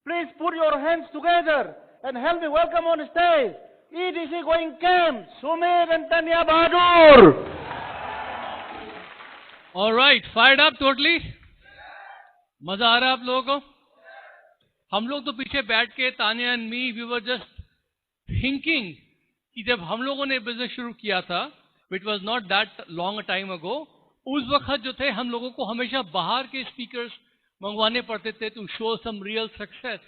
Please put your hands together and help me welcome on stage EDC going camp, Sumit and Tanya Bahadur. All right, fired up totally. मजा आ रहा है आप लोगों को? हम लोग तो पीछे बैठ के Tania and me we were just thinking कि जब हम लोगों ने बिजनेस शुरू किया था, which was not that long a time ago, उस वक्त जो थे हम लोगों को हमेशा बाहर के स्पीकर्स मंगवाने पड़ते थे to show some real success.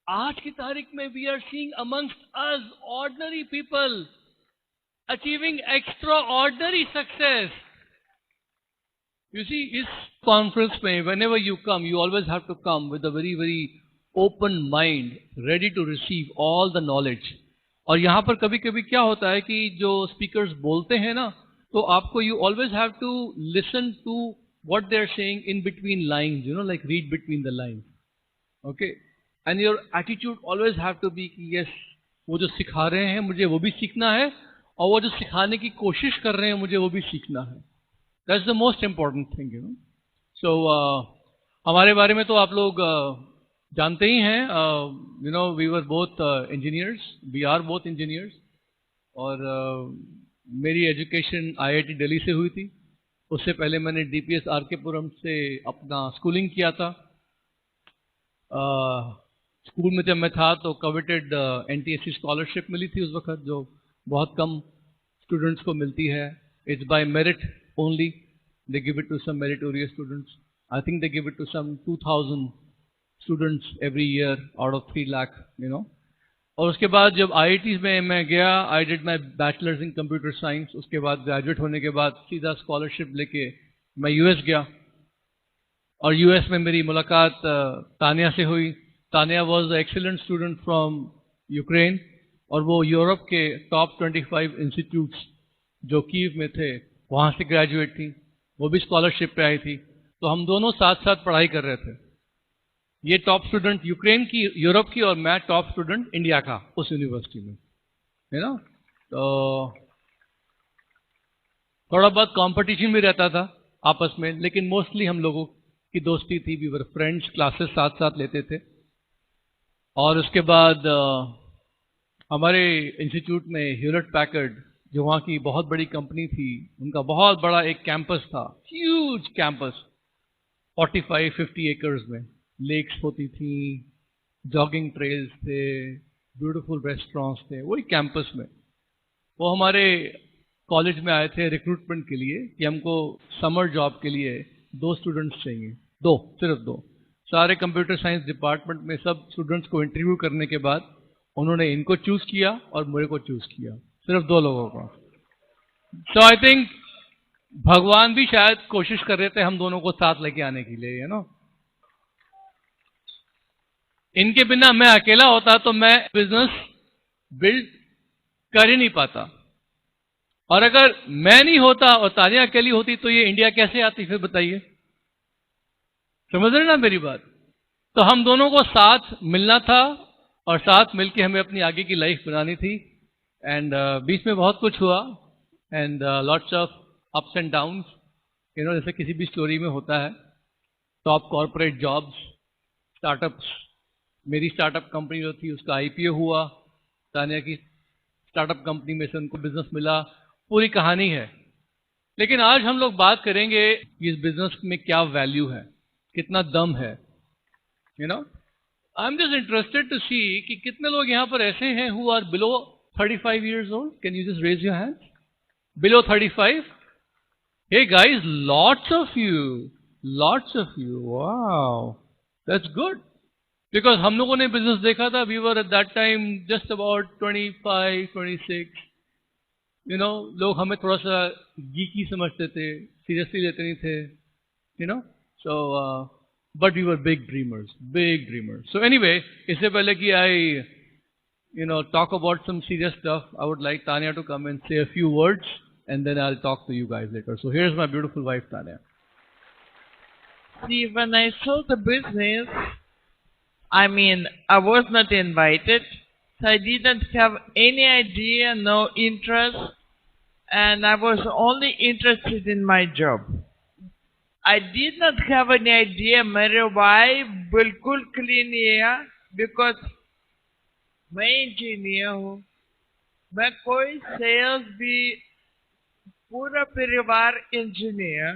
आज की तारीख में we are seeing amongst us ordinary people achieving extraordinary success. You see, इस कॉन्फ्रेंस में whenever you come, you always have to come with a very, very open mind, ready to receive all the knowledge. और यहाँ पर कभी कभी क्या होता है कि जो स्पीकर्स बोलते हैं ना, तो आपको you always have to listen to what they are saying in between lines, you know, like read between the lines. Okay? And your attitude always have to be कि yes, वो जो सिखा रहे हैं मुझे वो भी सीखना है, और वो जो सिखाने की कोशिश कर रहे हैं मुझे वो भी सीखना है. That's the most important thing, you know. So, हमारे बारे में तो आप लोग जानते ही हैं. You know, we were both engineers. We are both engineers. और मेरी एजुकेशन IIT दिल्ली से हुई थी. उससे पहले मैंने DPS RK पुरम से अपना स्कूलिंग किया था. स्कूल में जब मैं था तो कवेटेड NTSC स्कॉलरशिप मिली थी उस वक्त, जो बहुत कम स्टूडेंट्स को मिलती है. It's by merit only. They give it to some meritorious students. I think they give it to some 2,000 students every year out of 3 lakh, you know. और उसके बाद जब IIT में मैं गया, I did my bachelor's in computer science. उसके बाद graduate होने के बाद सीधा स्कॉलरशिप लेके मैं US गया, और US में मेरी मुलाकात तानिया से हुई. Tania was an excellent student from Ukraine, और वो यूरोप के टॉप 25 इंस्टीट्यूट्स जो कीव में थे वहाँ से ग्रेजुएट थी. वो भी स्कॉलरशिप पे आई थी. तो हम दोनों साथ साथ पढ़ाई कर रहे थे. ये टॉप स्टूडेंट यूक्रेन की, यूरोप की, और मैं टॉप स्टूडेंट इंडिया का उस यूनिवर्सिटी में, है ना. तो थोड़ा बहुत कंपटीशन भी रहता था आपस में, लेकिन मोस्टली हम लोगों की दोस्ती थी. वी वर फ्रेंड्स, क्लासेस साथ साथ लेते थे. और उसके बाद हमारे इंस्टीट्यूट में ह्यूलेट पैकर्ड, जो वहाँ की बहुत बड़ी कंपनी थी, उनका बहुत बड़ा एक कैंपस था, ह्यूज कैंपस, 45-50 एकर्स में. लेक्स होती थी, जॉगिंग ट्रेल्स थे, ब्यूटीफुल रेस्टोरेंट्स थे वही कैंपस में. वो हमारे कॉलेज में आए थे रिक्रूटमेंट के लिए कि हमको समर जॉब के लिए 2 स्टूडेंट्स चाहिए. 2, सिर्फ 2. सारे कंप्यूटर साइंस डिपार्टमेंट में सब स्टूडेंट्स को इंटरव्यू करने के बाद उन्होंने इनको चूज किया और मेरे को चूज किया, सिर्फ 2 लोगों को. सो आई थिंक भगवान भी शायद कोशिश कर रहे थे हम दोनों को साथ लेके आने के लिए, यू नो. इनके बिना मैं अकेला होता तो मैं बिजनेस बिल्ड कर ही नहीं पाता, और अगर मैं नहीं होता और तानिया अकेली होती तो ये इंडिया कैसे आती, फिर बताइए. समझ रहे ना मेरी बात. तो हम दोनों को साथ मिलना था और साथ मिलके हमें अपनी आगे की लाइफ बनानी थी. एंड बीच में बहुत कुछ हुआ, and lots of ups and downs, you know, जैसे किसी भी स्टोरी में होता है. Top corporate jobs, startups. मेरी स्टार्टअप कंपनी जो थी उसका IPO हुआ, तानिया की स्टार्टअप कंपनी में से उनको बिजनेस मिला. पूरी कहानी है. लेकिन आज हम लोग बात करेंगे इस बिजनेस में क्या वैल्यू है, कितना दम है, you know. I am just interested to see कि कितने लोग यहाँ पर ऐसे हैं who are below 35 years old. Can you just raise your hand? Below 35? Hey guys, lots of you. Wow, that's good. Because हम लोगों ने बिजनेस देखा था, we were at that time just about 25, 26. You know, लोग हमें थोड़ा सा geeky समझते थे, seriously लेते नहीं थे, you know. So, but we were big dreamers. So anyway, इससे पहले कि I talk about some serious stuff, I would like Tanya to come and say a few words, and then I'll talk to you guys later. So here's my beautiful wife, Tanya. See, when I saw the business, I mean, I was not invited, so I didn't have any idea, no interest, and I was only interested in my job. I did not have any idea मेरे भाई बिल्कुल clean है, because मैं engineer हूँ, मैं कोई sales भी, पूरा परिवार engineer,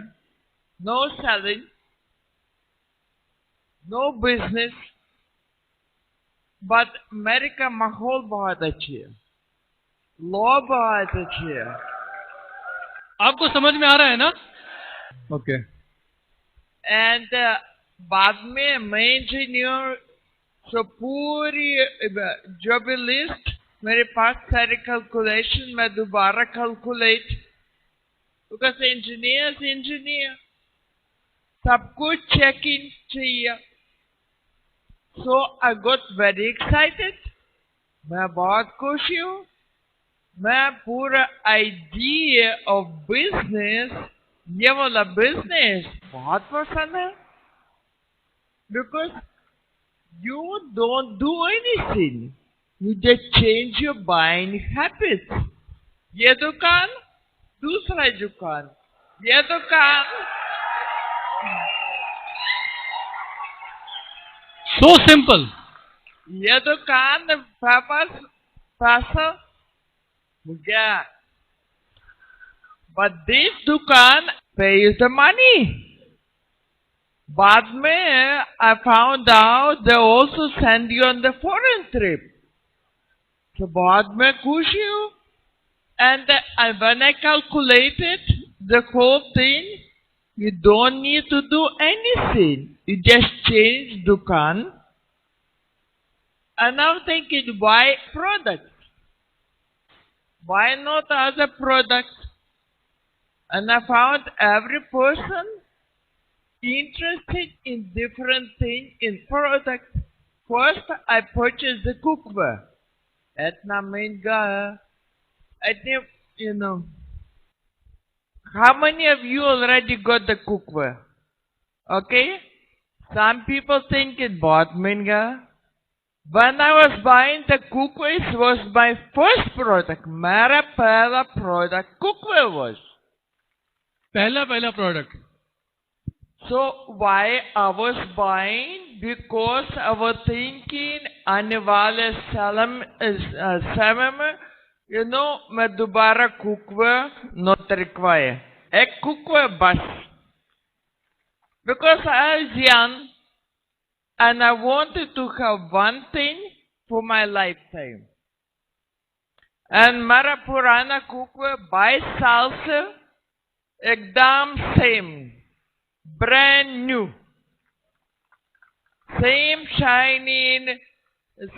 no selling, no business, but America माहौल बहुत अच्छी है, लॉ बहुत अच्छी है। आपको समझ में आ रहा है ना? ओके। एंड बाद में मैं इंजीनियर, सो पूरी जो भी लिस्ट मेरे पास सारे कैलकुलेशन मैं दोबारा कैलकुलेट, बिकॉज इंजीनियर सब कुछ चेकिंग चाहिए। सो आई गॉट वेरी एक्साइटेड, मैं बहुत खुश हूँ। मैं पूरा आइडिया ऑफ बिजनेस, ये वाला बिजनेस बहुत पसंद है, because you don't do anything. You just change your buying habits. ये दुकान, दूसरा दुकान, ये दुकान। So simple. ये दुकान पैसा हो गया, but this दुकान pays the money. बाद में I found out they also send you on the foreign trip. So बाद में खुश हूँ. And when I calculated the whole thing, you don't need to do anything. You just change dukan. And I'm thinking, why product? Why not other product? And I found every person interested in different thing in product. First, I purchased the cookware. Etna महंगा. I think, how many of you already got the cookware? Okay? Some people think it बहुत महंगा. When I was buying the cookware, it was my first product. मेरा पहला product cookware was. पहला product. So why I was buying? Because I was thinking आने वाले समय में, मैं दोबारा cookware not require. एक cookware बस. Because I was young and I wanted to have one thing for my lifetime. And मेरा पुराना cookware 22 साल से एकदम same. Brand new. Same shining.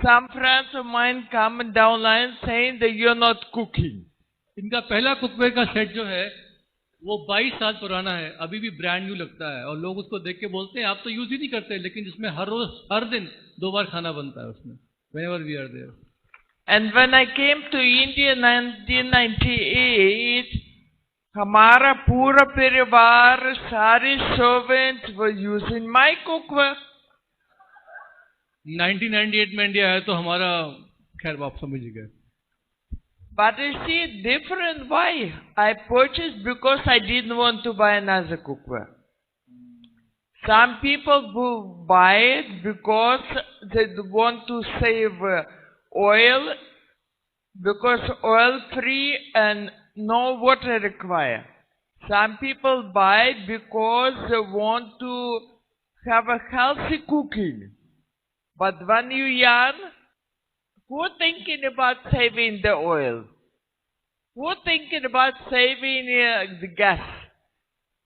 Some friends of mine come down line saying that you're not cooking. इनका पहला cookware का set जो है वो 22 साल पुराना है, अभी भी ब्रांड न्यू लगता है और लोग उसको देख के बोलते हैं आप तो यूज ही नहीं करते, लेकिन जिसमें हर रोज हर दिन 2 बार खाना बनता है उसमें, whenever we are there. And when I came to India in 1998, हमारा पूरा परिवार, सारे servants were using my cookware. 1998 में इंडिया है तो हमारा, खैर आप समझ गए. But you see, different why? I purchased because I didn't want to buy another cookware. Some people will buy it because they want to save oil, because oil free and no water required. Some people buy because they want to have a healthy cooking. But when you're young, who thinking about saving the oil? Who thinking about saving the gas?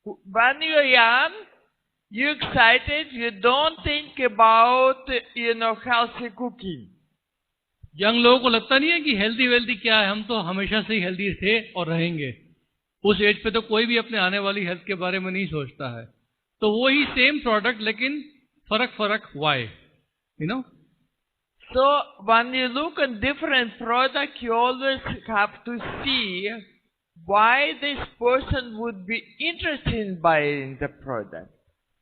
When you're young, you're excited, you don't think about, healthy cooking. Young लोगों को लगता नहीं है कि healthy wealthy क्या है, हम तो हमेशा से ही हेल्दी थे और रहेंगे. उस एज पे तो कोई भी अपने आने वाली हेल्थ के बारे में नहीं सोचता है. तो वो ही सेम प्रोडक्ट लेकिन फर्क why, So when you look at different products, you always have to see why this person would be interested in buying the product.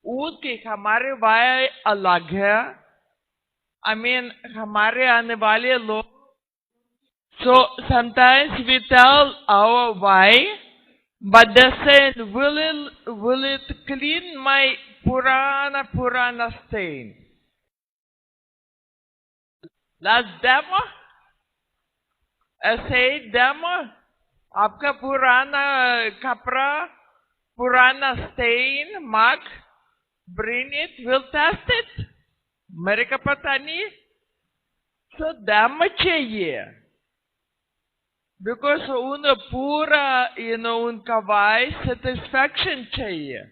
उसके हमारे why अलग है. I mean, हमारे आने वाले लोग. So sometimes we tell our why, but they say, will it clean my purana stain? Last demo, ऐसे demo, आपका पुराना कपड़ा, पुराना stain, mark, bring it, we'll test it. मेरे को पता नहीं, so demo चाहिए. Because उन पूरा, उनका why satisfaction चाहिए.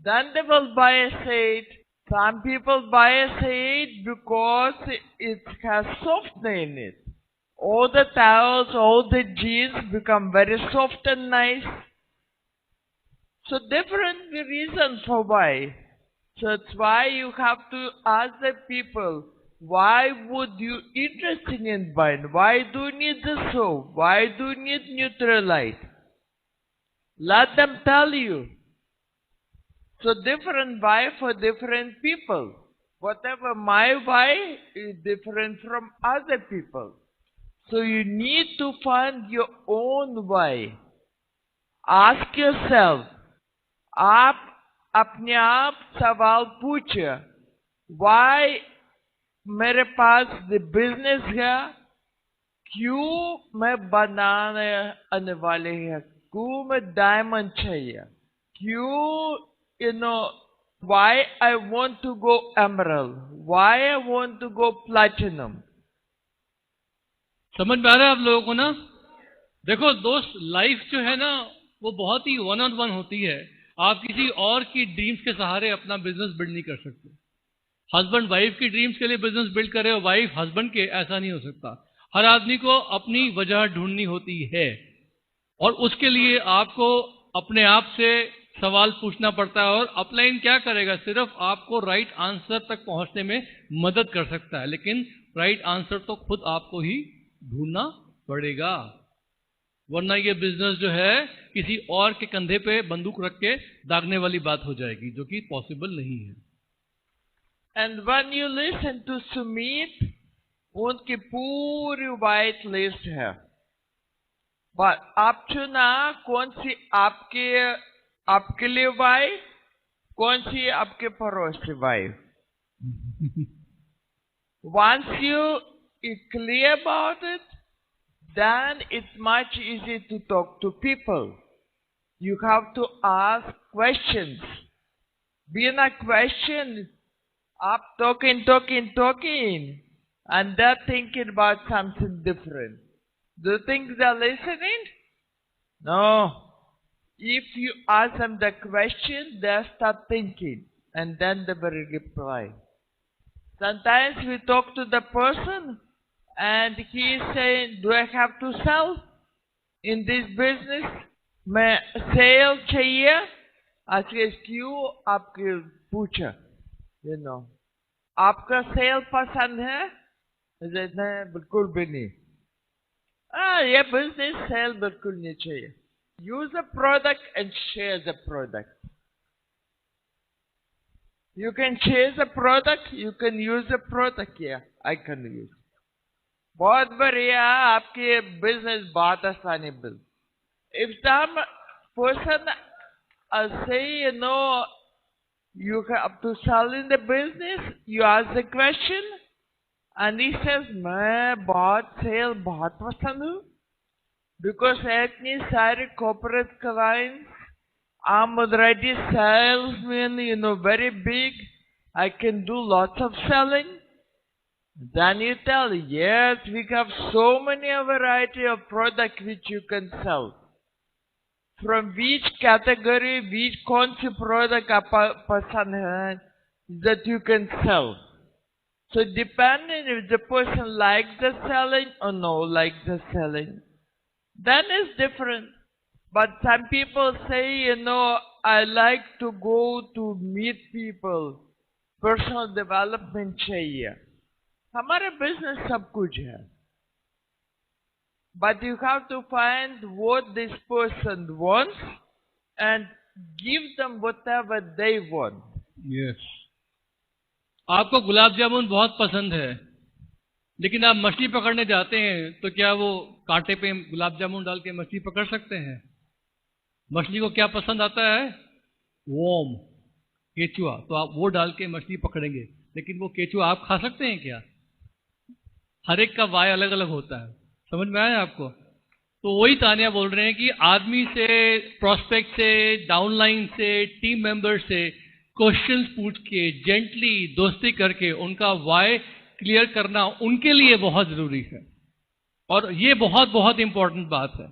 Then they will buy a set. Some people buy a set because it has softener in it. All the towels, all the jeans become very soft and nice. So different reasons for why. So that's why you have to ask the people, why would you interested in buying? Why do you need the soap? Why do you need Neutralite? Let them tell you. So different why for different people. Whatever my why is different from other people. So you need to find your own why. Ask yourself. आप अपने आप सवाल पूछे, why मेरे पास business है, क्यों मैं बनाने आने वाले हैं, क्यों मैं डायमंड चाहिए, क्यों why I want to go emerald, why I want to go platinum. समझ में आ रहा है आप लोगों को ना? देखो दोस्त, लाइफ जो है ना वो बहुत ही वन ऑन वन होती है. आप किसी और की ड्रीम्स के सहारे अपना बिजनेस बिल्ड नहीं कर सकते. हस्बैंड वाइफ की ड्रीम्स के लिए बिजनेस बिल्ड करे और वाइफ हस्बैंड के, ऐसा नहीं हो सकता. हर आदमी को अपनी वजह ढूंढनी होती है और उसके लिए आपको अपने आप से सवाल पूछना पड़ता है. और अपलाइन क्या करेगा? सिर्फ आपको राइट आंसर तक पहुंचने में मदद कर सकता है, लेकिन राइट आंसर तो खुद आपको ही ढूंढना पड़ेगा, वरना ये बिजनेस जो है किसी और के कंधे पे बंदूक रख के दागने वाली बात हो जाएगी, जो कि पॉसिबल नहीं है. And when you listen to Sumit, उनकी पूरी वाइट लिस्ट है. But आप चुना कौन सी आपके लिए वाई, कौन सी आपके पड़ोसी Y. Once you are clear about it, then it's much easier to talk to people. You have to ask questions. Being a question, up talking, and they're thinking about something different. Do you think they're listening? No. If you ask them the question, they start thinking, and then they will reply. Sometimes we talk to the person, and he is saying, do I have to sell in this business? मैं cell चाहिए. आज क्यों आपके पूछा, आपका cell पसंद है? नहीं, बिल्कुल भी नहीं. ये बिजनेस सेल बिल्कुल नहीं चाहिए. Use a product and share the product. You can share the product, you can use the product. Yeah, I can use. बहुत बढ़िया, आपके बिजनेस बहुत आसानी bill. If some person say, you have to sell in the business, you ask the question, and he says, मैं बहुत पसंद हूँ, because इतनी सारे corporate clients, I'm already salesman, very big, I can do lots of selling. Then you tell, yes, we have so many variety of product which you can sell. From which category, which कौन सी product आप पसंद है that you can sell. So depending if the person likes the selling or no likes the selling, then it's different. But some people say, I like to go to meet people. Personal development चाहिए. हमारे business सब कुछ है. But you have to find what this person wants and give them whatever they want. Yes. आपको गुलाब जामुन बहुत पसंद है, लेकिन आप मछली पकड़ने जाते हैं तो क्या वो कांटे पे गुलाब जामुन डाल के मछली पकड़ सकते हैं? मछली को क्या पसंद आता है? वोम, केचुआ. तो आप वो डाल के मछली पकड़ेंगे, लेकिन वो केचुआ आप खा सकते हैं क्या? हर एक का वाई अलग अलग होता है। समझ में आया आपको? तो वही तानिया बोल रहे हैं कि आदमी से, प्रोस्पेक्ट से, डाउनलाइन से, टीम मेंबर से क्वेश्चंस पूछ के जेंटली दोस्ती करके उनका वाई क्लियर करना उनके लिए बहुत जरूरी है, और ये बहुत बहुत इंपॉर्टेंट बात है।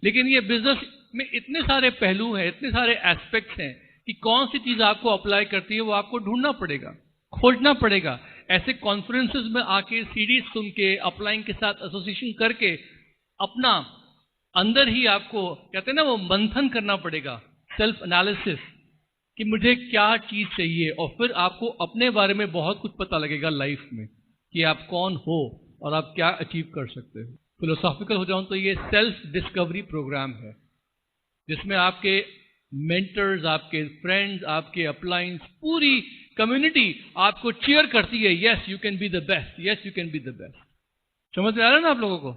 लेकिन ये बिजनेस में इतने सारे पहलू हैं, इतने सारे एस्पेक्ट्स हैं कि कौन सी चीज आपको अप्लाई करती है वो आपको ढूंढना पड़ेगा, खोजना पड़ेगा। ऐसे कॉन्फ्रेंसेस में आके सीडीज सुन के, अपलाइंग के साथ एसोसिएशन करके अपना अंदर ही आपको कहते हैं ना वो मंथन करना पड़ेगा, सेल्फ एनालिसिस कि मुझे क्या चीज चाहिए, और फिर आपको अपने बारे में बहुत कुछ पता लगेगा लाइफ में कि आप कौन हो और आप क्या अचीव कर सकते हो। फिलोसॉफिकल हो जाऊं तो ये सेल्फ डिस्कवरी प्रोग्राम है जिसमें आपके मेंटर्स, आपके फ्रेंड्स, आपके अपलाइंस, पूरी कम्युनिटी आपको चीयर करती है, yes you can be the best, yes you can be the best. समझ में आ रहा है ना आप लोगों को?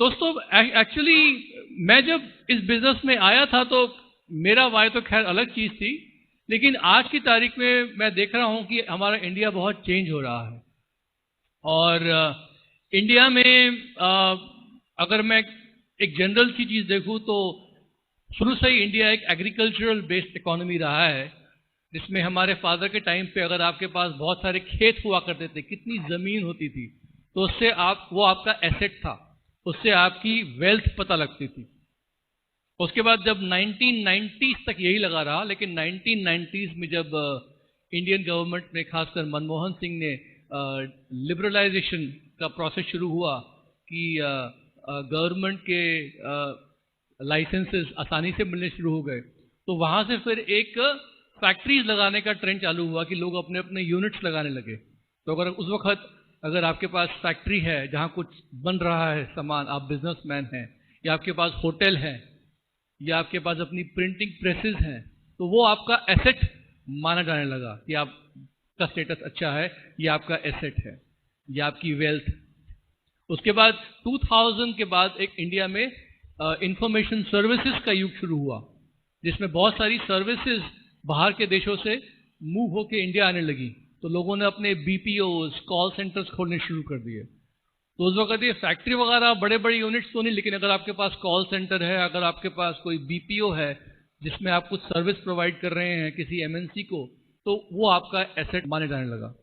दोस्तों एक्चुअली मैं जब इस बिजनेस में आया था तो मेरा वाय तो खैर अलग चीज थी, लेकिन आज की तारीख में मैं देख रहा हूं कि हमारा इंडिया बहुत चेंज हो रहा है। और इंडिया में अगर मैं एक जनरल सी चीज देखूं तो शुरू से ही इंडिया एक एग्रीकल्चरल बेस्ड इकोनॉमी रहा है, जिसमें हमारे फादर के टाइम पे अगर आपके पास बहुत सारे खेत हुआ करते थे, कितनी जमीन होती थी, तो उससे वो आपका एसेट था, उससे आपकी वेल्थ पता लगती थी। उसके बाद जब 1990s तक यही लगा रहा, लेकिन 1990s में जब इंडियन गवर्नमेंट ने, खासकर मनमोहन सिंह ने लिबरलाइजेशन का प्रोसेस शुरू हुआ कि गवर्नमेंट के लाइसेंसेस आसानी से मिलने शुरू हो गए, तो वहां से फिर एक फैक्ट्रीज लगाने का ट्रेंड चालू हुआ कि लोग अपने अपने यूनिट्स लगाने लगे। तो अगर उस वक्त अगर आपके पास फैक्ट्री है जहां कुछ बन रहा है सामान, आप बिजनेसमैन हैं, या आपके पास होटल है, या आपके पास अपनी प्रिंटिंग प्रेसेस हैं, तो वो आपका एसेट माना जाने लगा कि आपका स्टेटस अच्छा है, ये आपका एसेट है, ये आपकी वेल्थ। उसके बाद 2000 के बाद एक इंडिया में इंफॉर्मेशन सर्विसेज का युग शुरू हुआ, जिसमें बहुत सारी सर्विसेज बाहर के देशों से मूव होके इंडिया आने लगी। तो लोगों ने अपने बीपीओज, कॉल सेंटर्स खोलने शुरू कर दिए। तो उस वक्त ये फैक्ट्री वगैरह बड़े बड़े यूनिट्स तो नहीं, लेकिन अगर आपके पास कॉल सेंटर है, अगर आपके पास कोई बीपीओ है जिसमें आप कुछ सर्विस प्रोवाइड कर रहे हैं किसी एमएनसी को, तो वो आपका एसेट माने जाने लगा।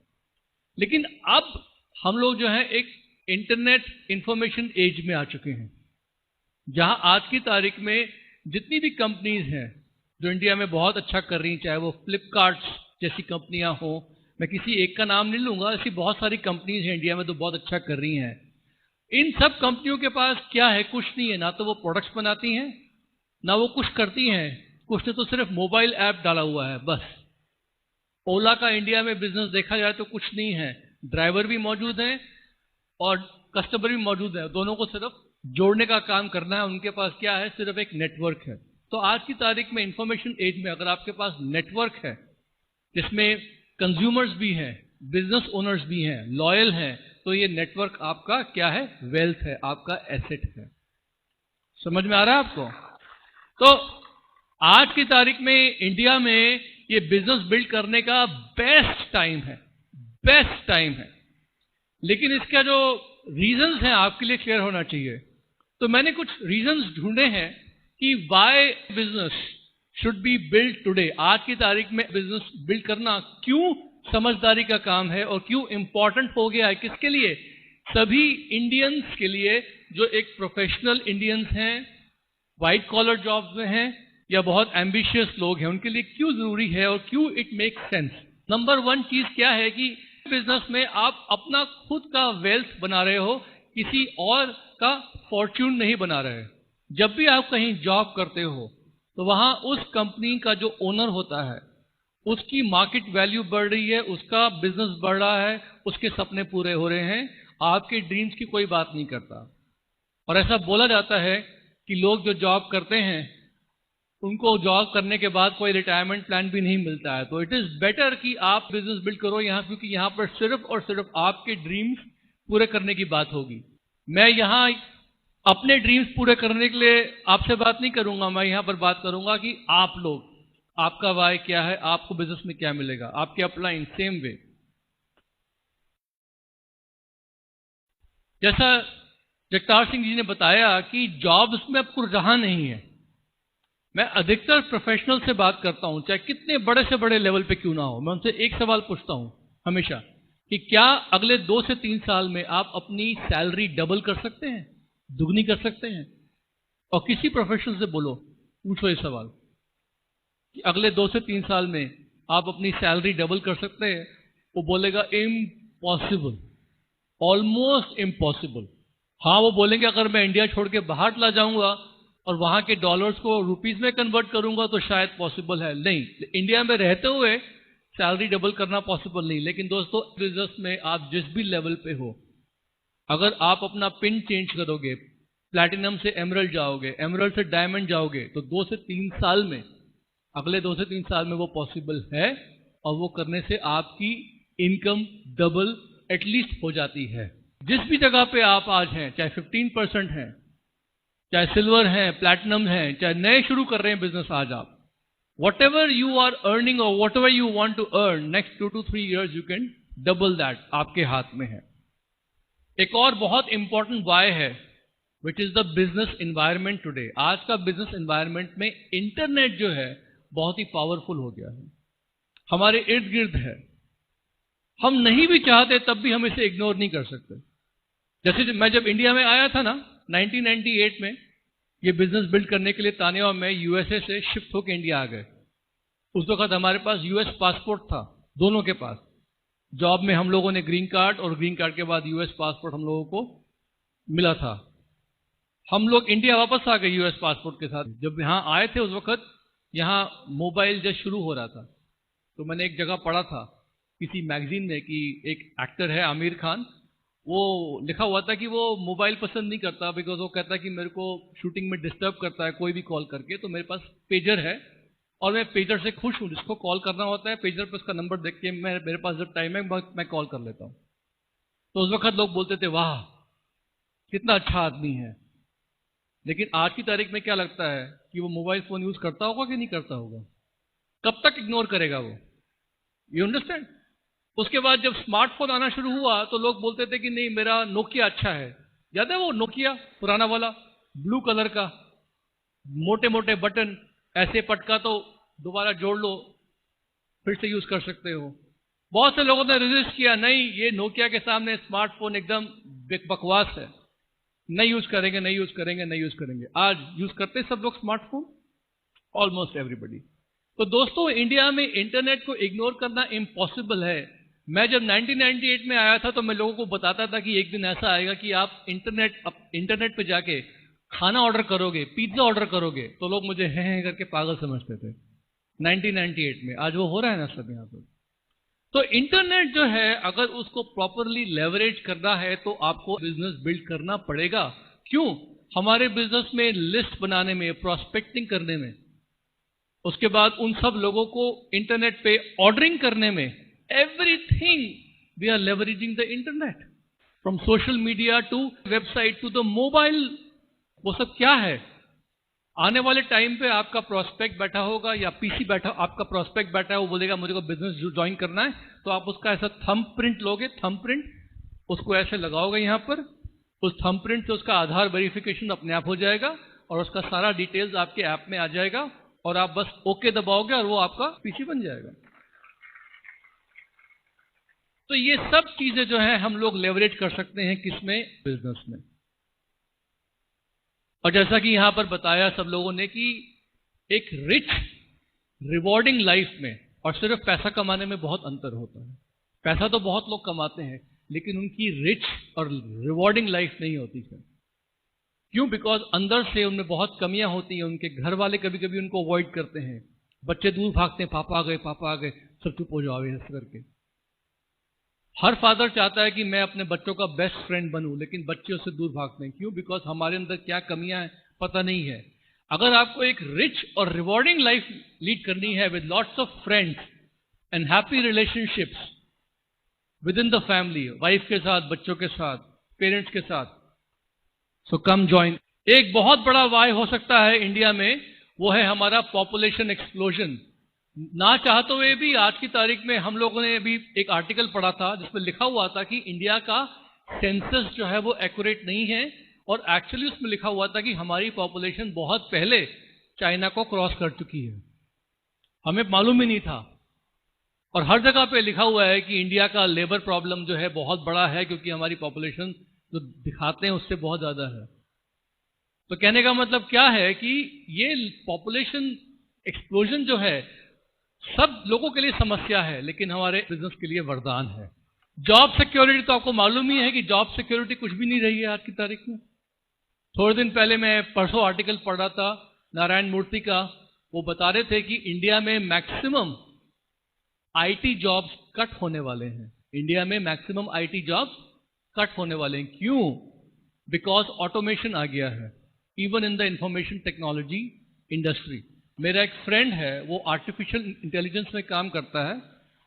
लेकिन अब हम लोग जो है एक इंटरनेट इंफॉर्मेशन एज में आ चुके हैं, जहां आज की तारीख में जितनी भी कंपनीज हैं जो इंडिया में बहुत अच्छा कर रही हैं, चाहे वो फ्लिपकार्ट जैसी कंपनियां हो, मैं किसी एक का नाम नहीं लूंगा, ऐसी बहुत सारी कंपनीज हैं इंडिया में तो बहुत अच्छा कर रही हैं। इन सब कंपनियों के पास क्या है? कुछ नहीं है। ना तो वो प्रोडक्ट्स बनाती हैं, ना वो कुछ करती हैं, कुछ ने तो सिर्फ मोबाइल ऐप डाला हुआ है बस। ओला का इंडिया में बिजनेस देखा जाए तो कुछ नहीं है, ड्राइवर भी मौजूद हैं और कस्टमर भी मौजूद है, दोनों को सिर्फ जोड़ने का काम करना है। उनके पास क्या है? सिर्फ एक नेटवर्क है। तो आज की तारीख में इंफॉर्मेशन एज में अगर आपके पास नेटवर्क है जिसमें कंज्यूमर्स भी हैं, बिजनेस ओनर्स भी हैं, लॉयल हैं, तो ये नेटवर्क आपका क्या है? वेल्थ है, आपका एसेट है। समझ में आ रहा है आपको? तो आज की तारीख में इंडिया में ये बिजनेस बिल्ड करने का बेस्ट टाइम है, बेस्ट टाइम है। लेकिन इसका जो रीजंस हैं आपके लिए क्लियर होना चाहिए। तो मैंने कुछ रीजंस ढूंढे हैं कि why business should be build today. आज की तारीख में बिजनेस बिल्ड करना क्यों समझदारी का काम है और क्यों इंपॉर्टेंट हो गया है। किसके लिए? सभी इंडियंस के लिए, जो एक प्रोफेशनल इंडियंस हैं, व्हाइट कॉलर जॉब्स में हैं, या बहुत एम्बिशियस लोग हैं, उनके लिए क्यों जरूरी है और क्यों it makes sense. Number one चीज क्या है कि बिजनेस में आप अपना खुद का वेल्थ बना रहे हो, किसी और का फॉर्च्यून नहीं बना रहे। जब भी आप कहीं जॉब करते हो तो वहां उस कंपनी का जो ओनर होता है उसकी मार्केट वैल्यू बढ़ रही है, उसका बिजनेस बढ़ रहा है, उसके सपने पूरे हो रहे हैं, आपके ड्रीम्स की कोई बात नहीं करता। और ऐसा बोला जाता है कि लोग जो जॉब करते हैं उनको जॉब करने के बाद कोई रिटायरमेंट प्लान भी नहीं मिलता है। तो इट इज बेटर कि आप बिजनेस बिल्ड करो यहाँ, क्योंकि यहाँ पर सिर्फ और सिर्फ आपके ड्रीम्स पूरे करने की बात होगी। मैं यहाँ अपने ड्रीम्स पूरे करने के लिए आपसे बात नहीं करूंगा, मैं यहाँ पर बात करूंगा कि आप लोग, आपका वाय क्या है, आपको बिजनेस में क्या मिलेगा, आपके अपलाइन सेम वे। जैसा जगतार सिंह जी ने बताया कि जॉब्स में अब रुझान नहीं है। मैं अधिकतर प्रोफेशनल से बात करता हूं, चाहे कितने बड़े से बड़े लेवल पे क्यों ना हो, मैं उनसे एक सवाल पूछता हूं हमेशा कि क्या अगले 2 से 3 साल में आप अपनी सैलरी डबल कर सकते हैं, दुगनी कर सकते हैं? और किसी प्रोफेशनल से बोलो, पूछो ये सवाल कि अगले 2 से 3 साल में आप अपनी सैलरी डबल कर सकते हैं? वो बोलेगा इम्पॉसिबल, ऑलमोस्ट इम्पॉसिबल। हाँ, वो बोलेंगे अगर मैं इंडिया छोड़ के बाहर चला जाऊंगा और वहां के डॉलर्स को रुपीज में कन्वर्ट करूंगा तो शायद पॉसिबल है। नहीं, इंडिया में रहते हुए सैलरी डबल करना पॉसिबल नहीं। लेकिन दोस्तों, बिजनेस में आप जिस भी लेवल पे हो, अगर आप अपना पिन चेंज करोगे, प्लैटिनम से एमरल्ड जाओगे, एमरल्ड से डायमंड जाओगे, तो 2 से 3 साल में, अगले 2 से 3 साल में वो पॉसिबल है। और वो करने से आपकी इनकम डबल एटलीस्ट हो जाती है। जिस भी जगह पे आप आज हैं, चाहे 15% हैं, चाहे सिल्वर हैं, प्लैटिनम हैं, चाहे नए शुरू कर रहे हैं बिजनेस आज आप, whatever you are earning और whatever you want to earn, next 2 to 3 years you can double that, आपके हाथ में है। एक और बहुत इंपॉर्टेंट वाई है, which is the business environment today. आज का बिजनेस एनवायरमेंट में इंटरनेट जो है बहुत ही पावरफुल हो गया है, हमारे इर्द गिर्द है। हम नहीं भी चाहते तब भी हम इसे इग्नोर नहीं कर सकते। जैसे मैं जब इंडिया में आया था ना 1998 में, ये बिजनेस बिल्ड करने के लिए तानिया और मैं यूएसए से शिफ्ट होकर इंडिया आ गए। उस वक्त हमारे पास यूएस पासपोर्ट था, दोनों के पास। जॉब में हम लोगों ने ग्रीन कार्ड, और ग्रीन कार्ड के बाद यूएस पासपोर्ट हम लोगों को मिला था। हम लोग इंडिया वापस आ गए यूएस पासपोर्ट के साथ। जब यहाँ आए थे उस वक्त यहाँ मोबाइल जस्ट शुरू हो रहा था। तो मैंने एक जगह पढ़ा था किसी मैगजीन में कि एक एक्टर है आमिर खान, वो लिखा हुआ था कि वो मोबाइल पसंद नहीं करता, बिकॉज वो कहता है कि मेरे को शूटिंग में डिस्टर्ब करता है कोई भी कॉल करके। तो मेरे पास पेजर है और मैं पेजर से खुश हूँ। जिसको कॉल करना होता है पेजर पर उसका नंबर देख के मेरे पास जब टाइम है मैं कॉल कर लेता हूँ। तो उस वक्त लोग बोलते थे वाह कितना अच्छा आदमी है। लेकिन आज की तारीख में क्या लगता है कि वो मोबाइल फोन यूज करता होगा कि नहीं करता होगा? कब तक इग्नोर करेगा वो? You understand? उसके बाद जब स्मार्टफोन आना शुरू हुआ तो लोग बोलते थे कि नहीं मेरा नोकिया अच्छा है। याद है वो नोकिया पुराना वाला ब्लू कलर का, मोटे मोटे बटन, ऐसे पटका तो दोबारा जोड़ लो फिर से यूज कर सकते हो। बहुत से लोगों ने रेजिस्ट किया, नहीं ये नोकिया के सामने स्मार्टफोन एकदम बकवास है, नहीं यूज करेंगे, नहीं यूज करेंगे, नहीं यूज करेंगे। आज यूज करते सब लोग स्मार्टफोन, ऑलमोस्ट एवरीबॉडी। तो दोस्तों, इंडिया में इंटरनेट को इग्नोर करना इम्पॉसिबल है। मैं जब 1998 में आया था तो मैं लोगों को बताता था कि एक दिन ऐसा आएगा कि आप इंटरनेट पे जाके खाना ऑर्डर करोगे, पिज्जा ऑर्डर करोगे, तो लोग मुझे हैं करके पागल समझते थे 1998 में। आज वो हो रहा है ना सब यहाँ पर। तो इंटरनेट जो है अगर उसको प्रॉपरली लेवरेज करना है तो आपको बिजनेस बिल्ड करना पड़ेगा। क्यों? हमारे बिजनेस में लिस्ट बनाने में, प्रोस्पेक्टिंग करने में, उसके बाद उन सब लोगों को इंटरनेट पे ऑर्डरिंग करने में, everything we are leveraging the internet, from social media to website to the mobile। वो सब क्या है? आने वाले टाइम पे आपका प्रोस्पेक्ट बैठा होगा या पीसी बैठा, आपका प्रोस्पेक्ट बैठा है, वो बोलेगा मुझे को बिजनेस ज्वाइन करना है, तो आप उसका ऐसा थंब प्रिंट लोगे, थंब प्रिंट उसको ऐसे लगाओगे यहाँ पर, उस थंब प्रिंट से उसका आधार वेरिफिकेशन अपने आप हो जाएगा और उसका सारा डिटेल्स आपके ऐप में आ जाएगा और आप बस ओके दबाओगे और वो आपका पीसी बन जाएगा। तो ये सब चीजें जो है हम लोग लेवरेज कर सकते हैं किसमें? बिजनेस में। और जैसा कि यहां पर बताया सब लोगों ने कि एक रिच रिवॉर्डिंग लाइफ में और सिर्फ पैसा कमाने में बहुत अंतर होता है। पैसा तो बहुत लोग कमाते हैं लेकिन उनकी रिच और रिवॉर्डिंग लाइफ नहीं होती है। क्यों? बिकॉज अंदर से उनमें बहुत कमियां होती हैं। उनके घर वाले कभी कभी उनको अवॉइड करते हैं, बच्चे दूर भागते हैं, पापा आ गए, पापा आ गए, सब चुप हो जाओ ऐसे करके। हर फादर चाहता है कि मैं अपने बच्चों का बेस्ट फ्रेंड बनूं, लेकिन बच्चे उससे दूर भागते हैं। क्यों? बिकॉज हमारे अंदर क्या कमियां हैं पता नहीं है। अगर आपको एक रिच और रिवॉर्डिंग लाइफ लीड करनी है with lots of friends and happy relationships with in the family, wife के साथ, बच्चों के साथ, पेरेंट्स के साथ, सो कम ज्वाइन। एक बहुत बड़ा वाई हो सकता है इंडिया में, वो है हमारा पॉपुलेशन एक्सप्लोजन। ना चाहते हुए भी आज की तारीख में हम लोगों ने अभी एक आर्टिकल पढ़ा था जिसमें लिखा हुआ था कि इंडिया का सेंसस जो है वो एक्यूरेट नहीं है, और एक्चुअली उसमें लिखा हुआ था कि हमारी पॉपुलेशन बहुत पहले चाइना को क्रॉस कर चुकी है। हमें मालूम ही नहीं था। और हर जगह पे लिखा हुआ है कि इंडिया का लेबर प्रॉब्लम जो है बहुत बड़ा है, क्योंकि हमारी पॉपुलेशन जो दिखाते हैं उससे बहुत ज्यादा है। तो कहने का मतलब क्या है कि ये पॉपुलेशन एक्सप्लोजन जो है सब लोगों के लिए समस्या है, लेकिन हमारे बिजनेस के लिए वरदान है। जॉब सिक्योरिटी तो आपको मालूम ही है कि जॉब सिक्योरिटी कुछ भी नहीं रही है आज की तारीख में। थोड़े दिन पहले मैं परसों आर्टिकल पढ़ रहा था नारायण मूर्ति का, वो बता रहे थे कि इंडिया में मैक्सिमम आईटी जॉब्स कट होने वाले हैं। इंडिया में मैक्सिमम आईटी जॉब्स कट होने वाले हैं। क्यों? बिकॉज ऑटोमेशन आ गया है, even in the information technology industry. मेरा एक फ्रेंड है, वो आर्टिफिशियल इंटेलिजेंस में काम करता है,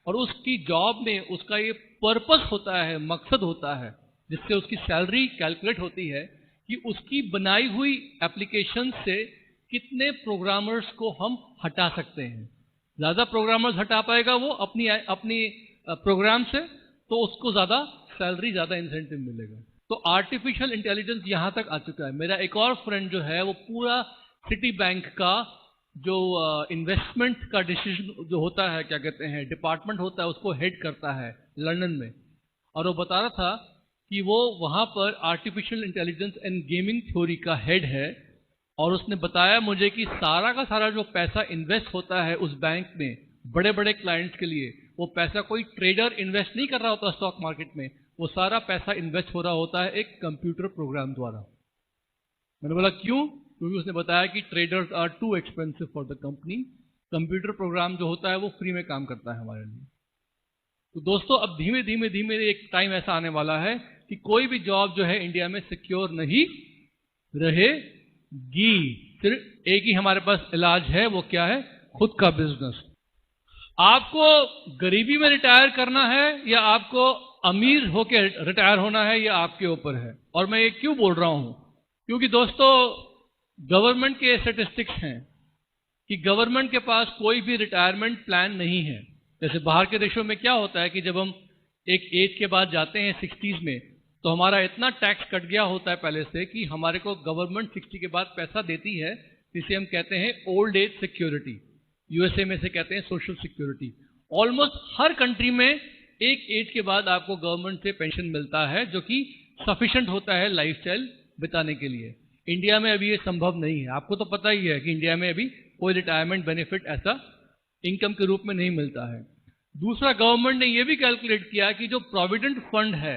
और उसकी जॉब में उसका ये पर्पस होता है, मकसद होता है, जिससे उसकी सैलरी कैलकुलेट होती है कि उसकी बनाई हुई एप्लीकेशन से कितने प्रोग्रामर्स को हम हटा सकते हैं। ज्यादा प्रोग्रामर्स हटा पाएगा वो अपनी प्रोग्राम से, तो उसको ज्यादा सैलरी, ज्यादा इंसेंटिव मिलेगा। तो आर्टिफिशियल इंटेलिजेंस यहां तक आ चुका है। मेरा एक और फ्रेंड जो है वो पूरा सिटी बैंक का जो इन्वेस्टमेंट का डिसीजन जो होता है, क्या कहते हैं, डिपार्टमेंट होता है, उसको हेड करता है लंदन में। और वो बता रहा था कि वो वहां पर artificial intelligence and gaming theory का हेड है, और उसने बताया मुझे कि सारा का सारा जो पैसा इन्वेस्ट होता है उस बैंक में बड़े बड़े क्लाइंट्स के लिए, वो पैसा कोई ट्रेडर इन्वेस्ट नहीं कर रहा होता स्टॉक मार्केट में, वो सारा पैसा इन्वेस्ट हो रहा होता है एक कंप्यूटर प्रोग्राम द्वारा। मैंने बोला क्यों? क्योंकि उसने बताया कि traders are too expensive for the company, computer program जो होता है वो फ्री में काम करता है हमारे लिए। तो दोस्तों, अब धीमे धीमे धीमे एक टाइम ऐसा आने वाला है कि कोई भी जॉब जो है इंडिया में सिक्योर नहीं रहेगी। सिर्फ एक ही हमारे पास इलाज है, वो क्या है? खुद का बिजनेस। आपको गरीबी में रिटायर करना है या आपको अमीर होकर रिटायर होना है, ये आपके ऊपर है। और मैं ये क्यों बोल रहा हूं? क्योंकि दोस्तों, गवर्नमेंट के स्टैटिस्टिक्स हैं कि गवर्नमेंट के पास कोई भी रिटायरमेंट प्लान नहीं है। जैसे बाहर के देशों में क्या होता है कि जब हम एक एज के बाद जाते हैं 60s में, तो हमारा इतना टैक्स कट गया होता है पहले से कि हमारे को गवर्नमेंट 60 के बाद पैसा देती है, जिसे हम कहते हैं ओल्ड एज सिक्योरिटी। यूएसए में से कहते हैं सोशल सिक्योरिटी। ऑलमोस्ट हर कंट्री में एक एज के बाद आपको गवर्नमेंट से पेंशन मिलता है, जो कि सफिशिएंट होता है लाइफस्टाइल बिताने के लिए। इंडिया में अभी ये संभव नहीं है। आपको तो पता ही है कि इंडिया में अभी कोई रिटायरमेंट बेनिफिट ऐसा इनकम के रूप में नहीं मिलता है। दूसरा, गवर्नमेंट ने यह भी कैलकुलेट किया कि जो प्रोविडेंट फंड है,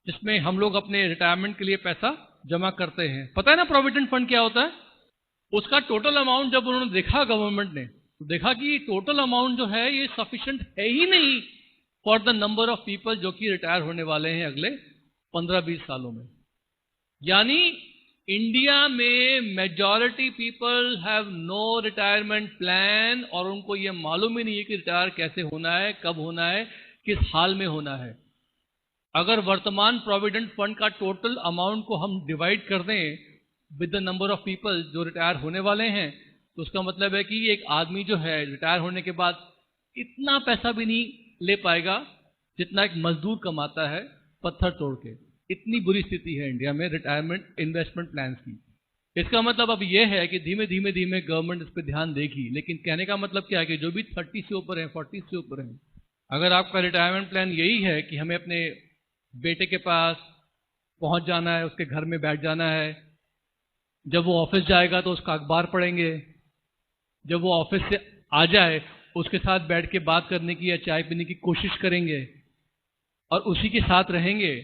जिसमें हम लोग अपने रिटायरमेंट के लिए पैसा जमा करते हैं, पता है ना प्रोविडेंट फंड क्या होता है? उसका टोटल अमाउंट जब उन्होंने देखा गवर्नमेंट ने, तो देखा कि टोटल अमाउंट जो है ये सफिशिएंट है ही नहीं for the number of people जो कि रिटायर होने वाले हैं अगले 15-20 सालों में। यानी इंडिया में majority people have no retirement plan, और उनको ये मालूम ही नहीं है कि रिटायर कैसे होना है, कब होना है, किस हाल में होना है। अगर वर्तमान प्रोविडेंट फंड का टोटल अमाउंट को हम डिवाइड कर दें with the number of people जो रिटायर होने वाले हैं, तो उसका मतलब है कि एक आदमी जो है रिटायर होने के बाद इतना पैसा भी नहीं ले पाएगा जितना एक मजदूर कमाता है पत्थर तोड़ के। इतनी बुरी स्थिति है इंडिया में रिटायरमेंट इन्वेस्टमेंट प्लान की। इसका मतलब अब यह है कि धीमे धीमे धीमे गवर्नमेंट इस पर ध्यान देगी। लेकिन कहने का मतलब क्या है कि जो भी 30 से ऊपर है, 40 से ऊपर है, अगर आपका रिटायरमेंट प्लान यही है कि हमें अपने बेटे के पास पहुंच जाना है, उसके घर में बैठ जाना है, जब वो ऑफिस जाएगा तो उसका अखबार पढ़ेंगे, जब वो ऑफिस से आ जाए उसके साथ बैठ के बात करने की या चाय पीने की कोशिश करेंगे और उसी के साथ रहेंगे,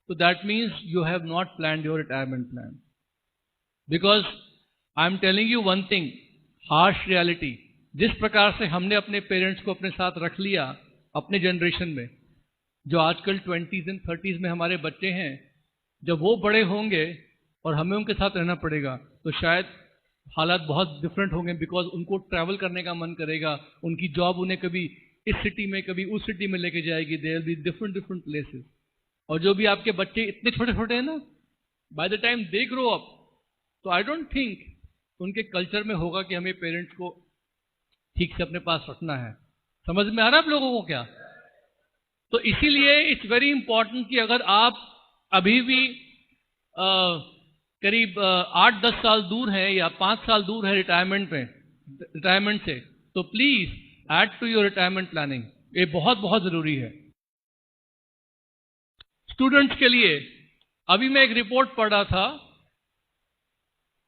तो that means you have not planned your retirement plan. Because I am telling you one thing, harsh reality, जिस प्रकार से हमने अपने पेरेंट्स को अपने साथ रख लिया अपने जनरेशन में, जो आजकल 20s एंड 30s में हमारे बच्चे हैं, जब वो बड़े होंगे और हमें उनके साथ रहना पड़ेगा, तो शायद हालात बहुत डिफरेंट होंगे। बिकॉज उनको ट्रैवल करने का मन करेगा, उनकी जॉब उन्हें कभी इस सिटी में कभी उस सिटी में लेके जाएगी, there will be different different places. और जो भी आपके बच्चे इतने छोटे छोटे हैं ना, by the time they grow up, तो आई डोंट थिंक उनके कल्चर में होगा कि हमें पेरेंट्स को ठीक से अपने पास रखना है। समझ में आ रहा है आप लोगों को क्या? तो इसीलिए इट्स वेरी इंपॉर्टेंट कि अगर आप अभी भी करीब 8-10 साल दूर है या 5 साल दूर है रिटायरमेंट से, तो please add to your retirement planning. ये बहुत बहुत जरूरी है स्टूडेंट्स के लिए। अभी मैं एक रिपोर्ट पढ़ रहा था,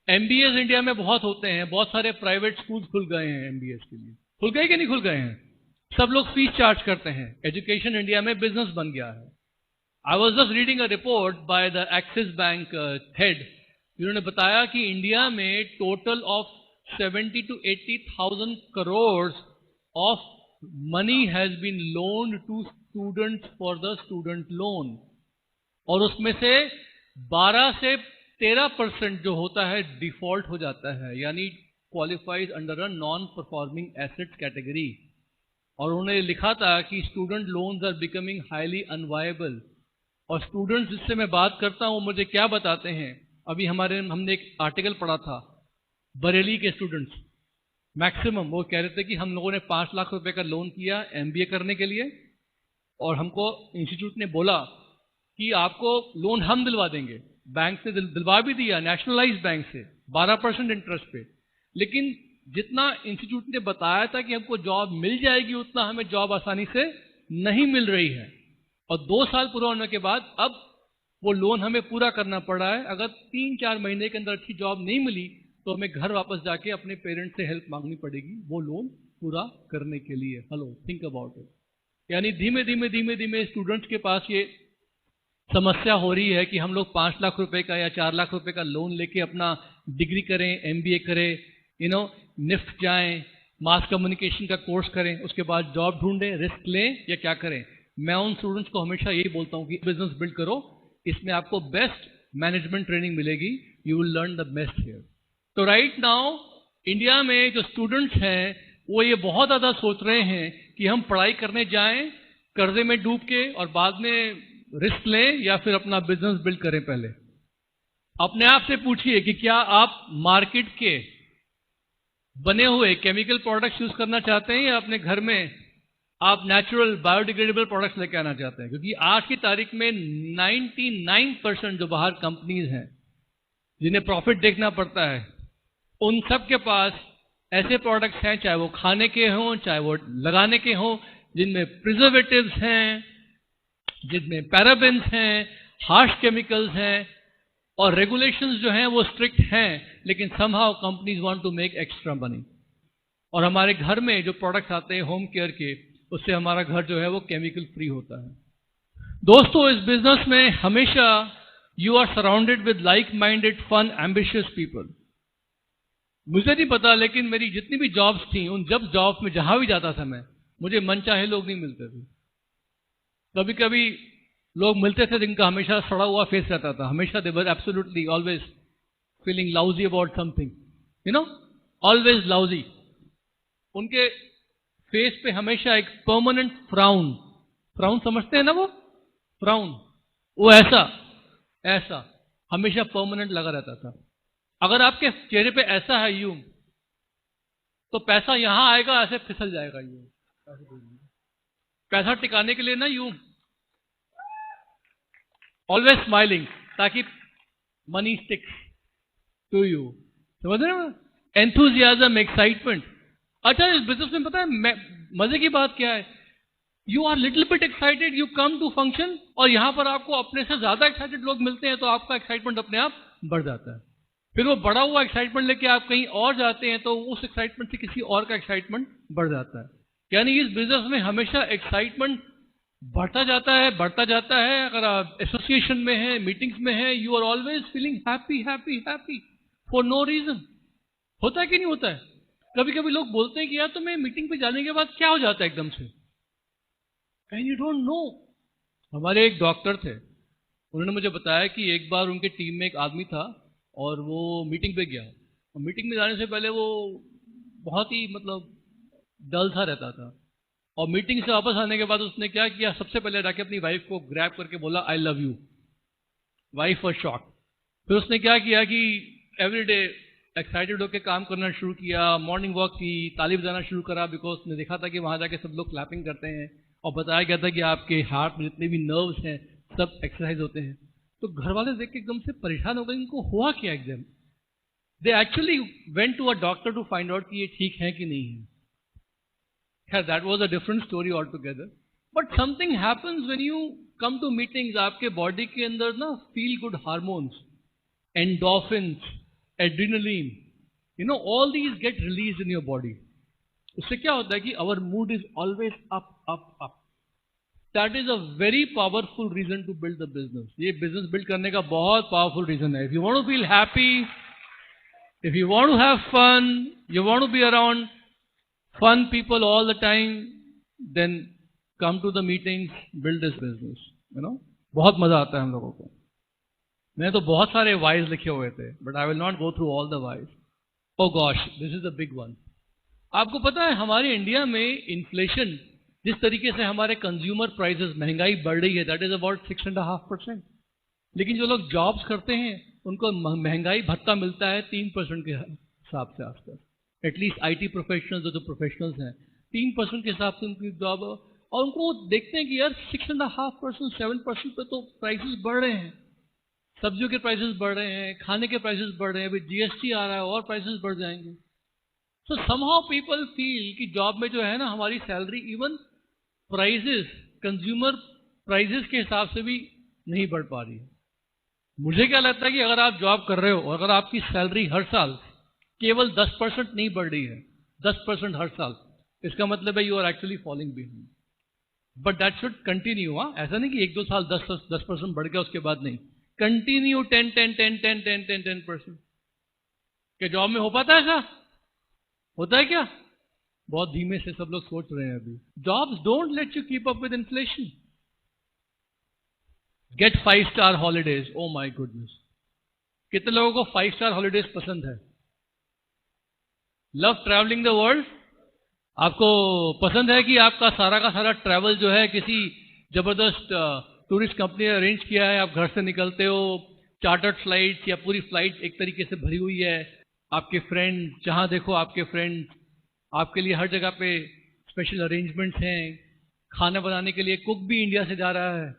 एमबीएस इंडिया में बहुत होते हैं, बहुत सारे प्राइवेट स्कूल खुल गए हैं एमबीएस के लिए। खुल गए कि नहीं खुल गए हैं? सब लोग फीस चार्ज करते हैं। एजुकेशन इंडिया में बिजनेस बन गया है। I was just reading a report by the axis bank head, जिन्होंने बताया कि इंडिया में total of 70 to 80,000 crores of money has been loaned to students for the student loan, और उसमें से 12 से 13% जो होता है डिफॉल्ट हो जाता है, यानी qualifies under a non performing assets category. और उन्होंने लिखा था कि student loans are becoming highly unviable. और स्टूडेंट्स जिससे मैं बात करता हूं मुझे क्या बताते हैं, अभी हमने एक आर्टिकल पढ़ा था, बरेली के स्टूडेंट्स मैक्सिमम वो कह रहे थे कि हम लोगों ने 5 लाख रुपए का लोन किया एमबीए करने के लिए, और हमको इंस्टीट्यूट ने बोला कि आपको लोन हम दिलवा देंगे। बैंक से दिलवा भी दिया, नेशनलाइज्ड बैंक से 12% इंटरेस्ट पे। लेकिन जितना इंस्टीट्यूट ने बताया था कि हमको जॉब मिल जाएगी, उतना हमें जॉब आसानी से नहीं मिल रही है। और 2 साल पूरा होने के बाद अब वो लोन हमें पूरा करना पड़ रहा है। अगर 3-4 महीने के अंदर अच्छी जॉब नहीं मिली तो हमें घर वापस जाके अपने पेरेंट्स से हेल्प मांगनी पड़ेगी वो लोन पूरा करने के लिए। Hello, think about it. यानी धीमे धीमे स्टूडेंट्स के पास ये समस्या हो रही है कि हम लोग 5 लाख रुपए का या 4 लाख रुपए का लोन लेके अपना डिग्री करें, एमबीए करें, निफ्ट जाएं, मास कम्युनिकेशन का कोर्स करें, उसके बाद जॉब ढूंढें, रिस्क लें या क्या करें। मैं उन स्टूडेंट्स को हमेशा यही बोलता हूं कि बिजनेस बिल्ड करो, इसमें आपको बेस्ट मैनेजमेंट ट्रेनिंग मिलेगी, you will learn the best here. तो राइट नाउ इंडिया में जो स्टूडेंट्स हैं वो ये बहुत ज्यादा सोच रहे हैं कि हम पढ़ाई करने जाएं कर्जे में डूब के और बाद में रिस्क लें या फिर अपना बिजनेस बिल्ड करें। पहले अपने आप से पूछिए कि क्या आप मार्केट के बने हुए केमिकल प्रोडक्ट्स यूज करना चाहते हैं या अपने घर में आप नेचुरल बायोडिग्रेडेबल प्रोडक्ट्स लेके आना चाहते हैं। क्योंकि आज की तारीख में 99% जो बाहर कंपनीज हैं जिन्हें प्रॉफिट देखना पड़ता है, उन सब के पास ऐसे प्रोडक्ट्स हैं, चाहे वो खाने के हों चाहे वो लगाने के हों, जिनमें प्रिजर्वेटिव्स हैं, जिनमें पैराबेन्स हैं, हार्श केमिकल्स हैं, और रेगुलेशंस जो हैं वो स्ट्रिक्ट हैं, लेकिन somehow companies want to make extra money. और हमारे घर में जो प्रोडक्ट्स आते हैं होम केयर के, उससे हमारा घर जो है वो केमिकल फ्री होता है। दोस्तों, इस बिजनेस में हमेशा you are surrounded with like minded, fun, ambitious people. मुझे नहीं पता, लेकिन मेरी जितनी भी जॉब्स थी, उन जॉब्स में जहां भी जाता था मैं, मुझे मनचाहे लोग नहीं मिलते थे। कभी कभी लोग मिलते थे जिनका हमेशा सड़ा हुआ फेस रहता था, हमेशा they were absolutely always feeling lousy about something, always lousy. उनके फेस पे हमेशा एक परमानेंट फ्राउन समझते हैं ना, वो फ्राउन, वो ऐसा हमेशा परमानेंट लगा रहता था। अगर आपके चेहरे पे ऐसा है यूं, तो पैसा यहां आएगा, ऐसे फिसल जाएगा यूं। पैसा टिकाने के लिए ना यूं ऑलवेज स्माइलिंग, ताकि मनी स्टिक्स टू यू। समझ रहे हो? Enthusiasm, excitement. अच्छा, इस बिजनेस में पता है मजे की बात क्या है? You are little bit excited, you come to function, और यहां पर आपको अपने से ज्यादा एक्साइटेड लोग मिलते हैं, तो आपका एक्साइटमेंट अपने आप बढ़ जाता है। फिर वो बढ़ा हुआ एक्साइटमेंट लेके आप कहीं और जाते हैं, तो उस एक्साइटमेंट से किसी और का एक्साइटमेंट बढ़ जाता है। यानी इस बिजनेस में हमेशा एक्साइटमेंट बढ़ता जाता है। अगर आप एसोसिएशन में हैं, मीटिंग्स में हैं, you are always feeling happy for no reason. होता है कि नहीं होता है? कभी कभी लोग बोलते हैं कि यार तुम्हें मीटिंग पे जाने के बाद क्या हो जाता है एकदम से, एंड यू डोंट नो। हमारे एक डॉक्टर थे, उन्होंने मुझे बताया कि एक बार उनके टीम में एक आदमी था और वो मीटिंग पे गया, और मीटिंग में जाने से पहले वो बहुत ही डल सा रहता था, और मीटिंग से वापस आने के बाद उसने क्या किया, सबसे पहले जाके अपनी वाइफ को ग्रैब करके बोला I love you. Wife was shock. फिर उसने क्या किया कि एवरीडे एक्साइटेड होकर काम करना शुरू किया, मॉर्निंग वॉक की, ताली बजाना शुरू करा, बिकॉज उसने देखा था कि वहां जाके सब लोग क्लैपिंग करते हैं, और बताया गया था कि आपके हार्ट में जितने भी नर्व्स हैं सब एक्सरसाइज होते हैं। तो घर वाले देख के एकदम से परेशान हो गए, इनको हुआ क्या exam. They actually went to a doctor to find out कि ये ठीक है कि नहीं है। खैर that was a different story all together. But something happens when you come to meetings. आपके बॉडी के अंदर ना feel good hormones, endorphins, adrenaline, you know, all these get release in your body. उससे क्या होता है कि our mood is always up up up. That is a very powerful reason to build the business. ये business build करने का बहुत powerful reason है। If you want to feel happy, if you want to have fun, you want to be around fun people all the time, then come to the meetings, build this business, you know। बहुत मजा आता है हम लोगों को। मैंने तो बहुत सारे whys लिखे हुए थे, but I will not go through all the whys. Oh gosh, this is the big one. आपको पता है हमारे इंडिया में इन्फ्लेशन, जिस तरीके से हमारे कंज्यूमर प्राइसेस, महंगाई बढ़ रही है, दैट इज अबाउट 6.5%। लेकिन जो लोग जॉब्स करते हैं उनको महंगाई भत्ता मिलता है 3% के हिसाब से आसपास। एटलीस्ट आईटी प्रोफेशनल्स जो प्रोफेशनल्स हैं 3% के हिसाब से उनकी जॉब, और उनको देखते हैं कि यार 6.5%, 7% पे तो प्राइसेस बढ़ रहे हैं, सब्जियों के प्राइसेस बढ़ रहे हैं, खाने के प्राइसेस बढ़ रहे हैं, अभी जीएसटी आ रहा है और प्राइसेस बढ़ जाएंगे। सो समहाउ पीपल फील कि जॉब में जो है ना हमारी salary even prices, consumer prices के हिसाब से भी नहीं बढ़ पा रही है। मुझे क्या लगता है कि अगर आप जॉब कर रहे हो और अगर आपकी सैलरी हर साल केवल 10% नहीं बढ़ रही है, 10% हर साल, इसका मतलब है you are actually following behind. But that should continue. ऐसा नहीं कि 1-2 साल 10% बढ़ गया उसके बाद नहीं, कंटिन्यू 10%। क्या जॉब में हो पाता है ऐसा? होता है क्या? बहुत धीमे से सब लोग सोच रहे हैं अभी। Jobs don't let you keep up with inflation. Get 5-star holidays. Oh my goodness, कितने लोगों को 5-star हॉलीडेज पसंद है? Love travelling the world. आपको पसंद है कि आपका सारा का सारा ट्रैवल जो है किसी जबरदस्त टूरिस्ट कंपनी ने अरेंज किया है, आप घर से निकलते हो, चार्टर्ड फ्लाइट या पूरी फ्लाइट एक तरीके से भरी हुई है, आपके फ्रेंड, जहां देखो आपके फ्रेंड, आपके लिए हर जगह पे स्पेशल अरेंजमेंट्स हैं, खाना बनाने के लिए कुक भी इंडिया से जा रहा है,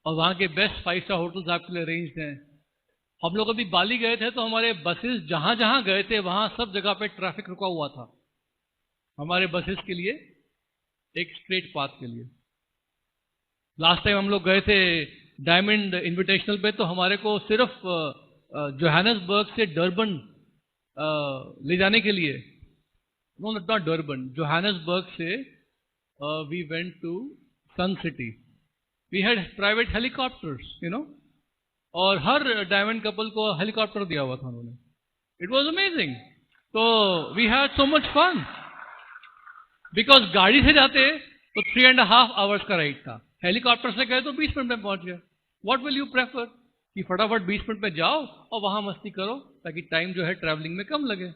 और वहाँ के बेस्ट 5-star होटल्स आपके लिए अरेंज्ड हैं। हम लोग अभी बाली गए थे तो हमारे बसेस जहां जहां गए थे वहां सब जगह पे ट्रैफिक रुका हुआ था हमारे बसेस के लिए, एक स्ट्रेट पाथ के लिए। लास्ट टाइम हम लोग गए थे डायमंड इनविटेशनल पे, तो हमारे को सिर्फ जोहानसबर्ग से डरबन ले जाने के लिए, नो नॉट डरबन, जोहानसबर्ग से we went to Sun City. We had private helicopters, you know, और हर डायमंड कपल को हेलीकॉप्टर दिया हुआ था उन्होंने। It was amazing. तो we had so much fun, because गाड़ी से जाते तो 3.5 आवर्स का राइड था, हेलीकॉप्टर से गए तो 20 मिनट में पहुंच गए। व्हाट विल यू प्रेफर कि फटाफट 20 मिनट में जाओ और वहां मस्ती करो ताकि टाइम जो है ट्रैवलिंग में कम लगे।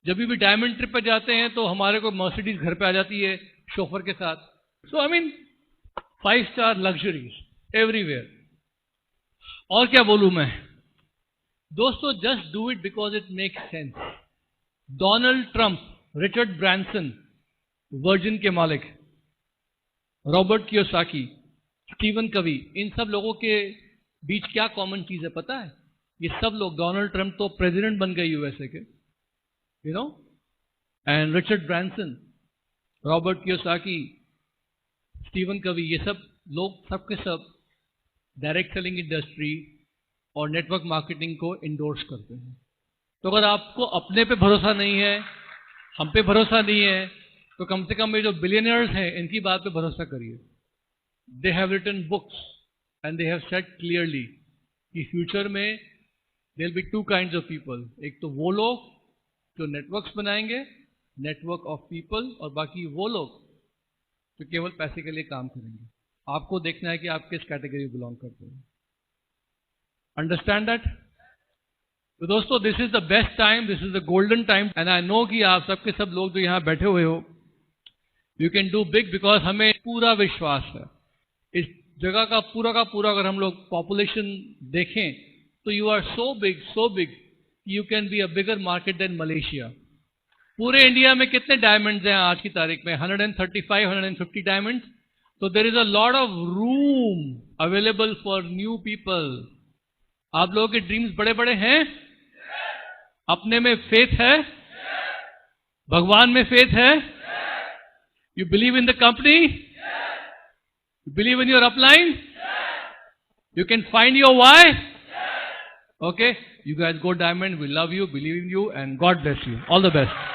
जब भी डायमंड ट्रिप पे जाते हैं तो हमारे को मर्सिडीज घर पे आ जाती है शोफर के साथ। So I mean 5-star luxuries everywhere. और क्या बोलूं मैं दोस्तों, just do it because it makes sense. Donald Trump, Richard Branson, Virgin के मालिक, रॉबर्ट कियोसाकी, स्टीवन कवी, इन सब लोगों के बीच क्या कॉमन चीज है पता है? ये सब लोग, डोनाल्ड ट्रंप तो प्रेसिडेंट बन गए यूएसए के, you know, and Richard Branson, Robert Kiyosaki, Steven कवी, ये सब लोग सबके सब डायरेक्ट सेलिंग इंडस्ट्री और नेटवर्क मार्केटिंग को इंडोर्स करते हैं। तो अगर आपको अपने पे भरोसा नहीं है, हम पे भरोसा नहीं है, तो कम से कम ये जो बिलियनियर्स हैं इनकी बात पे भरोसा करिए। They have written books and they have said clearly कि फ्यूचर में there will be 2 kinds of people. एक तो वो लोग जो नेटवर्क्स बनाएंगे, नेटवर्क ऑफ पीपल, और बाकी वो लोग जो केवल पैसे के लिए काम करेंगे। आपको देखना है कि आप किस कैटेगरी बिलोंग करते हैं। Understand that? तो दोस्तों, this is the best time, this is the golden time, and I know कि आप सबके सब लोग जो यहाँ बैठे हुए हो, you can do big, because हमें पूरा विश्वास है इस जगह का पूरा अगर हम लोग पॉपुलेशन देखें तो you are so big you can be a bigger market than Malaysia. पूरे इंडिया में कितने डायमंड्स हैं आज की तारीख में? 135, 150 diamonds. So there is a lot of room available for new people. आप लोगों के ड्रीम्स बड़े बड़े हैं? अपने में फेथ है? भगवान में फेथ है? You believe in the company? You believe in your upline? You can find your why? Okay? You guys go diamond. We love you, believe in you, and God bless you. All the best.